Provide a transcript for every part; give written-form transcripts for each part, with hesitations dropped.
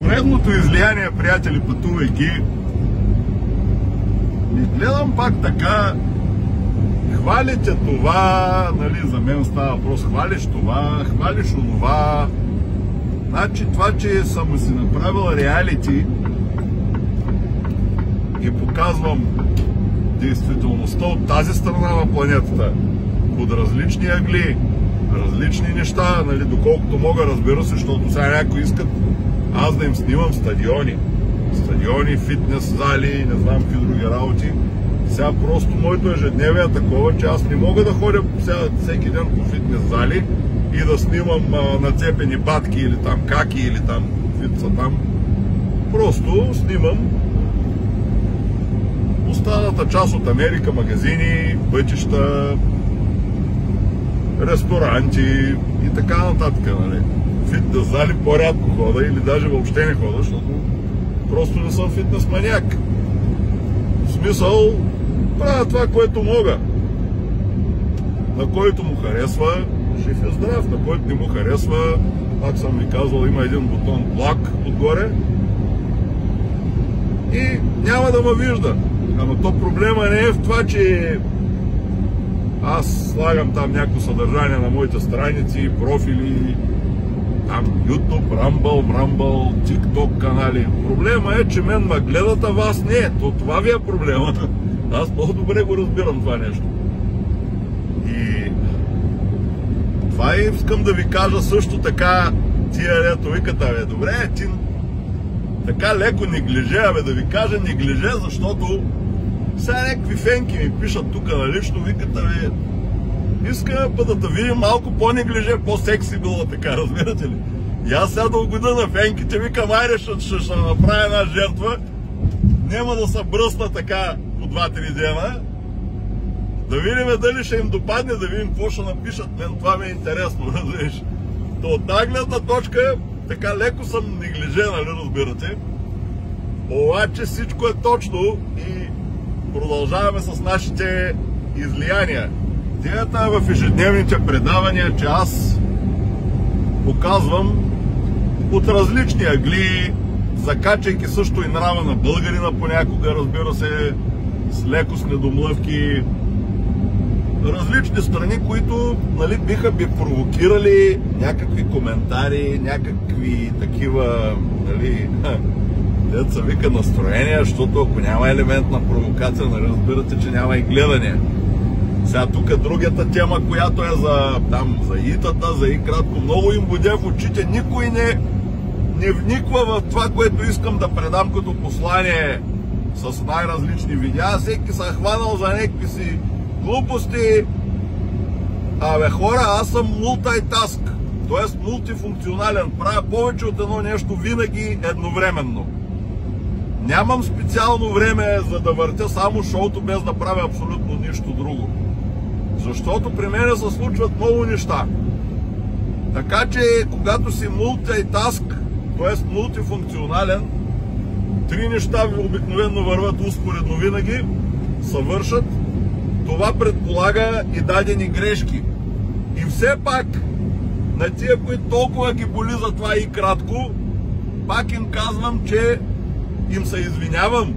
Поредното излияние, приятели, пътувайки, и гледам пак така, хвалите това, нали, за мен става въпрос, хвалиш това, хвалиш онова. Значи това, че съм си направил реалити и показвам действителността от тази страна на планетата, под различни ъгли, различни неща, нали, доколкото мога, разбира се, защото сега някои искат аз да им снимам стадиони, фитнес зали, не знам какви други работи. Сега просто моето ежедневие е такова, че аз не мога да ходя всеки ден по фитнес зали и да снимам нацепени батки или там каки или там каквито са там. Просто снимам останалата част от Америка, магазини, пътища, ресторанти и така нататък, нали. Фитнес зали по-рядко хода или даже въобще не хода, защото просто не съм фитнес маняк. В смисъл, правя това, което мога. На който му харесва, жив е здрав. На който не му харесва, пак съм ви казал, има един бутон блок отгоре и няма да ме вижда. Ама то проблема не е в това, че аз слагам там някакво съдържание на моите страници, профили, там YouTube, Rumble, TikTok канали. Проблема е, че мен ме гледат, а вас не. Това ви е проблема. Аз много добре го разбирам това нещо. И това искам да ви кажа също така, тия лето викат, добре, ти така леко неглиже, да ви кажа неглиже, защото сега някакви фенки ми пишат тук на лично, викат, искаме да те видим малко по-неглиже, по-секси било така, разбирате ли? И аз сега да угода на фенките, викам, айде ще направя една жертва, няма да се бръсна така по 2-3 дена, да видим дали ще им допадне, да видим какво ще напишат, мен това ми е интересно, разбираш. То от тази гледна точка, така леко съм неглиже, нали, разбирате? Обаче всичко е точно и продължаваме с нашите излияния. Идеята е в ежедневните предавания, че аз показвам от различни ъгли, закачайки също и нрава на българина понякога, разбира се, с леко с недомлъвки, различни страни, които, нали, биха провокирали някакви коментари, някакви такива, нали, деца вика настроения, защото ако няма елемент на провокация, нали, разбирате, че няма и гледане. Сега тук другата тема, която е за итата, за и кратко, много им боде в очите, никой не вниква в това, което искам да предам като послание с най-различни видеа. Всеки се е хванал за някакви си глупости. Хора, аз съм мултайтаск, т.е. мултифункционален. Правя повече от едно нещо винаги едновременно. Нямам специално време за да въртя само шоуто, без да правя абсолютно нищо друго. Защото при мен се случват много неща. Така че, когато си мултитаск, т.е. мултифункционален, 3 неща обикновено върват успоредно винаги, съвършат. Това предполага и дадени грешки. И все пак, на тия, които толкова ги боли за това и кратко, пак им казвам, че им се извинявам.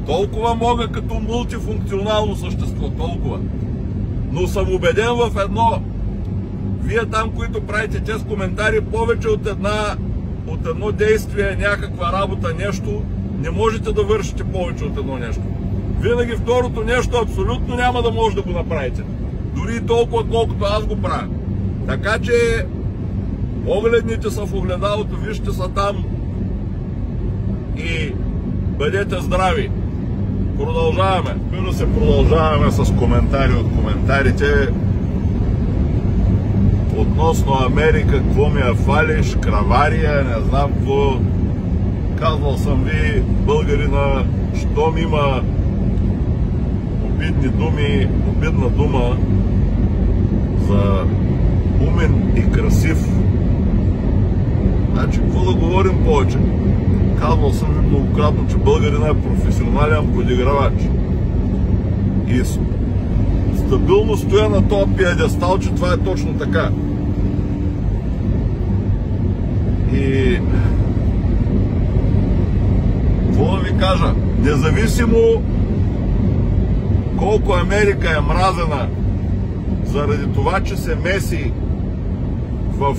Толкова мога като мултифункционално същество, толкова. Но съм убеден в едно. Вие там, които правите тези коментари, повече от едно действие, някаква работа, нещо, не можете да вършите повече от едно нещо. Винаги второто нещо абсолютно няма да може да го направите. Дори и толкова, колкото аз го правя. Така че погледните са в огледалото, вижте са там и бъдете здрави. Продължаваме. Първо се продължаваме с коментари от коментарите. Относно Америка, какво ми я фалиш, кравария, не знам какво. Казвал съм ви, българина, щом има обидни думи, обидна дума за умен и красив, значи какво да говорим повече? Казвал съм ви многократно, че българина е професионален подигравач. И стабилно стоя на този пиедестал, че това е точно така. И кажа, независимо колко Америка е мразена заради това, че се меси в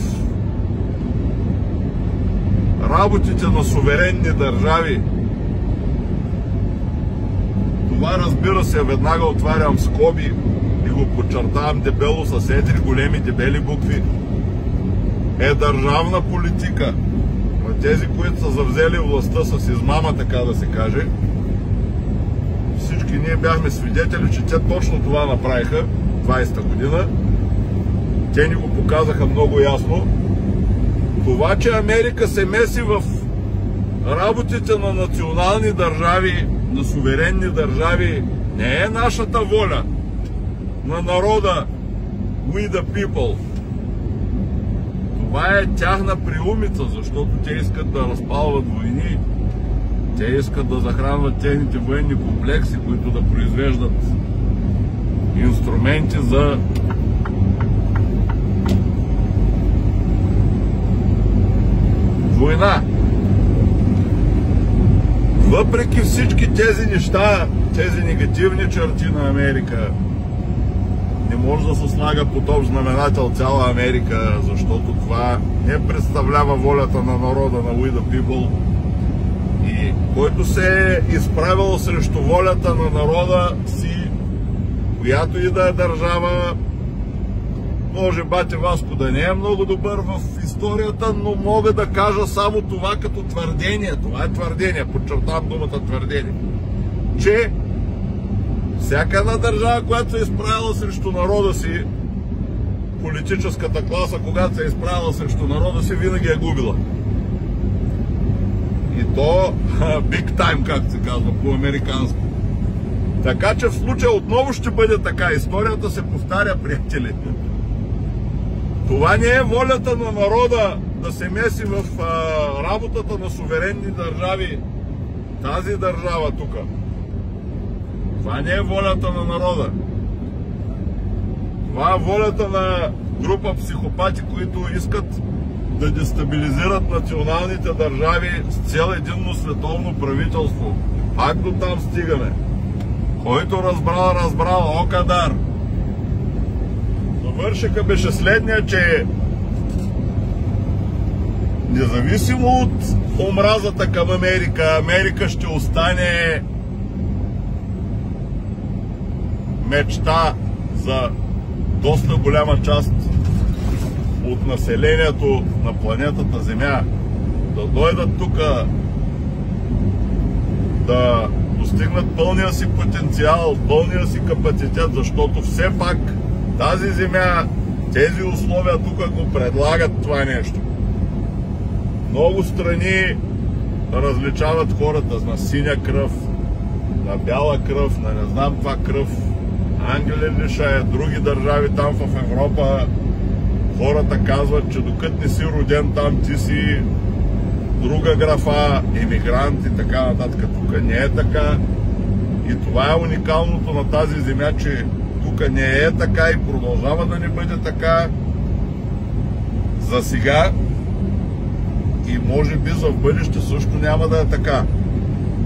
работите на суверенни държави, това, разбира се, веднага отварям скоби и го подчертавам дебело с едри големи дебели букви, е държавна политика на тези, които са завзели властта с измама, така да се каже. Всички ние бяхме свидетели, че те точно това направиха 20-та година. Те ни го показаха много ясно. Това, че Америка се меси в работите на национални държави, на суверенни държави, не е нашата воля, на народа, we the people. Това е тяхна приумица, защото те искат да разпалват войни, те искат да захранват техните военни комплекси, които да произвеждат инструменти за война. Въпреки всички тези неща, тези негативни черти на Америка, не може да се слага под общ знаменател цяла Америка, защото това не представлява волята на народа, на we the people. И който се е изправил срещу волята на народа си, която и да е държава, може бати Васко да не е много добър в историята, но мога да кажа само това като твърдение. Това е твърдение, подчертавам думата твърдение. Че всяка една държава, която се е изправила срещу народа си, политическата класа, когато се е изправила срещу народа си, винаги е губила. И то big time, както се казва по-американско. Така че в случая отново ще бъде така. Историята се повтаря, приятели. Това не е волята на народа да се меси в работата на суверенни държави. Тази държава тук. Това не е волята на народа. Това е волята на група психопати, които искат да дестабилизират националните държави с цел единно световно правителство. Пак до там стигаме. Който разбрал, окадар. Завършика беше следния, че независимо от омразата към Америка, Америка ще остане мечта за доста голяма част от населението на планетата Земя да дойдат тук, да достигнат пълния си потенциал, пълния си капацитет, защото все пак тази Земя, тези условия тук го предлагат това нещо. Много страни различават хората на синя кръв, на бяла кръв, на не знам каква кръв. Англия лиша е, други държави там в Европа. Хората казват, че докато не си роден там, ти си друга графа, емигрант и така нататък. Тук не е така. И това е уникалното на тази земя, че тук не е така и продължава да не бъде така за сега. И може би за в бъдеще също няма да е така.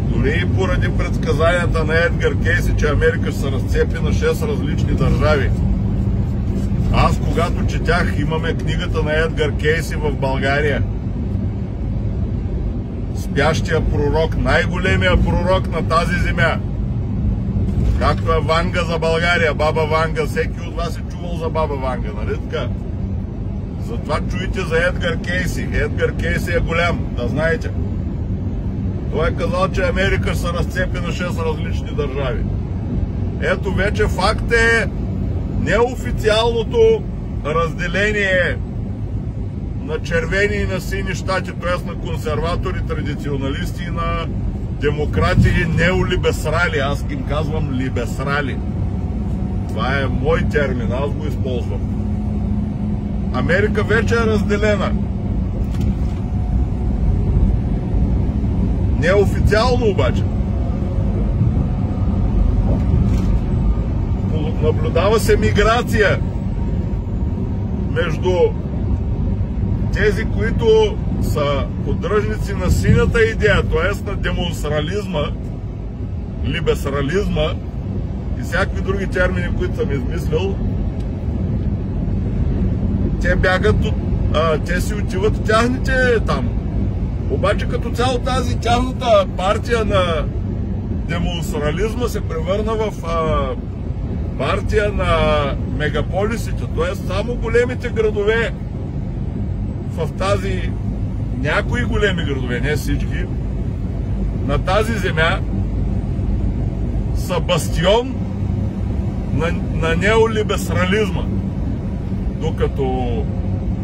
Дори и поради предсказанията на Едгар Кейси, че Америка ще се разцепи на 6 различни държави. Аз когато четях, имаме книгата на Едгар Кейси в България. Спящия пророк, най-големия пророк на тази земя. Както е Ванга за България, баба Ванга. Всеки от вас е чувал за баба Ванга, нали така? Затова чуйте за Едгар Кейси. Едгар Кейси е голям, да знаете. Той е казал, че Америка се разцепи на 6 различни държави. Ето вече факт е неофициалното разделение на червени и на сини щати, т.е. на консерватори, традиционалисти и на демократи и неолибесрали. Аз им казвам либесрали. Това е мой термин, аз го използвам. Америка вече е разделена. Неофициално обаче. Наблюдава се миграция между тези, които са поддръжници на синята идея, т.е. на демонстрализма, либесрализма и всякакви други термини, които съм измислил, те бягат те си отиват от тяхните там. Обаче като цяло тази тяхната партия на демонстрализма се превърна в партия на мегаполисите, т.е. само големите градове в тази, някои големи градове, не всички, на тази земя са бастион на неолиберализма, докато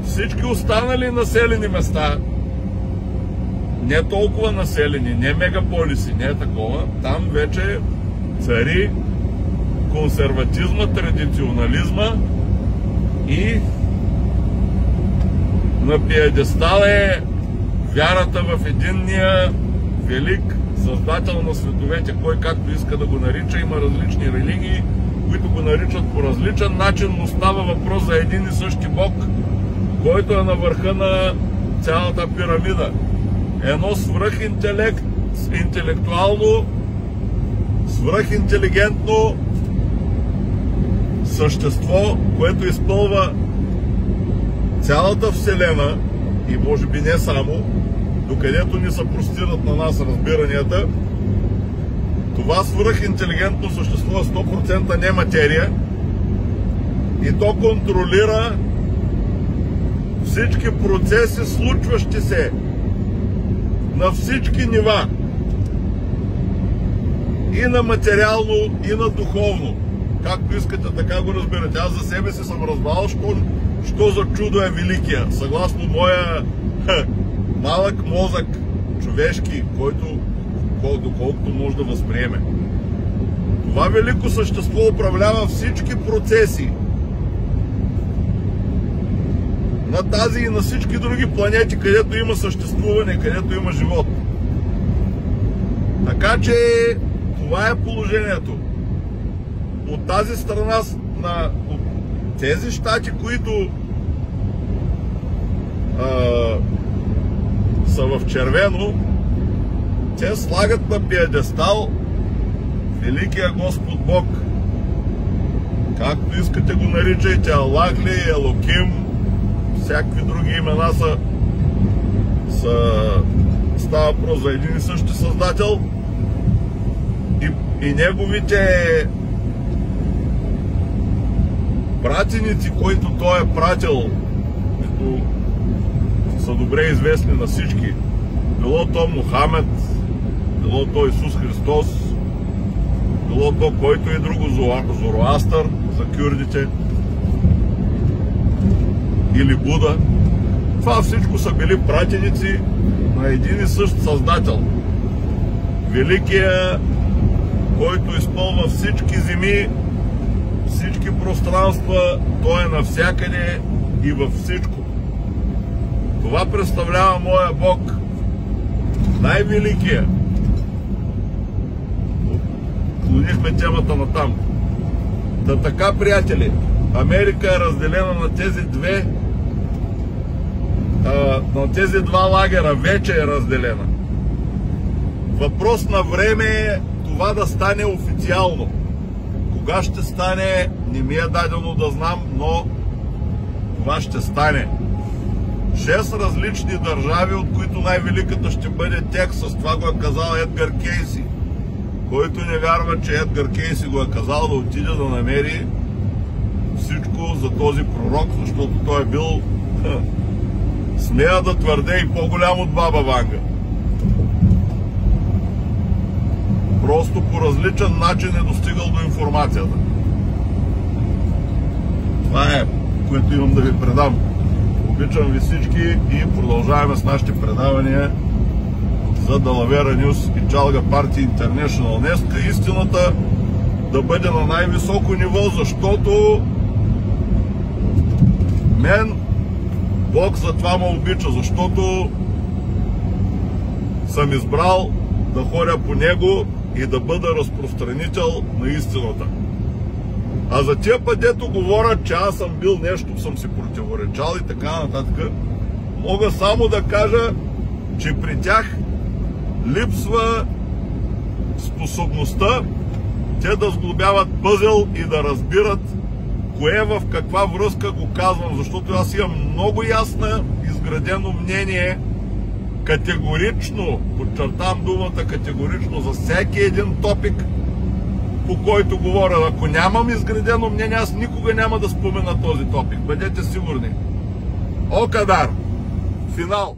всички останали населени места, не толкова населени, не мегаполиси, не е такова, там вече цари консерватизма, традиционализма и на пиедестал е вярата в единния велик създател на световете, кой както иска да го нарича. Има различни религии, които го наричат по различен начин, но става въпрос за един и същи Бог, който е на върха на цялата пирамида. Едно свръхинтелектуално, свръхинтелигентно същество, което изпълва цялата Вселена и може би не само, докъдето ни се простират на нас разбиранията. Това свръхинтелигентно същество е 100% не материя и то контролира всички процеси, случващи се на всички нива. И на материално, и на духовно. Както искате, така го разбирате. Аз за себе си съм разбрал, що за чудо е великия. Съгласно моя малък мозък, човешки, който доколкото може да възприеме. Това велико същество управлява всички процеси на тази и на всички други планети, където има съществуване, където има живот. Така че това е положението. От тази страна на тези щати, които са в червено, те слагат на пиедестал великия Господ Бог. Както искате го наричайте, Аллах ли, Елоким, всякакви други имена става въпрос за един и същи създател и неговите пратеници, които той е пратил, които са добре известни на всички, било то Мухамед, било то Исус Христос, било то който и друго, Зороастър за кюрдите или Буда. Това всичко са били пратеници на един и същ създател. Великия, който изпълва всички земи, всички пространства, той е навсякъде и във всичко. Това представлява моя Бог, най-великия. Клонихме темата на там. Да така, приятели, Америка е разделена на тези два лагера, вече е разделена. Въпрос на време е това да стане официално. Кога ще стане, не ми е дадено да знам, но това ще стане. 6 различни държави, от които най-великата ще бъде Тексас. Това го е казал Едгар Кейси. Който не вярва, че Едгар Кейси го е казал, да отиде да намери всичко за този пророк, защото той е бил, смея да твърде, и по-голям от Баба Ванга. Просто по различен начин е достигал до информацията. Това е, което имам да ви предам. Обичам ви всички и продължаваме с нашите предавания за Далавера Нюс и Чалга Парти Интернешнъл. Днеска истината да бъде на най-високо ниво, защото мен Бог за това ме обича, защото съм избрал да ходя по него и да бъда разпространител на истината. А за тия път, дето говорят, че аз съм бил нещо, съм си противоречал и така нататък, Мога само да кажа, че при тях липсва способността те да сглобяват пъзел и да разбират кое в каква връзка го казвам, защото аз имам много ясно изградено мнение, категорично, подчертавам думата категорично, за всеки един топик, по който говоря. Ако нямам изградено мнение, аз никога няма да спомена този топик. Бъдете сигурни. Окадар! Финал!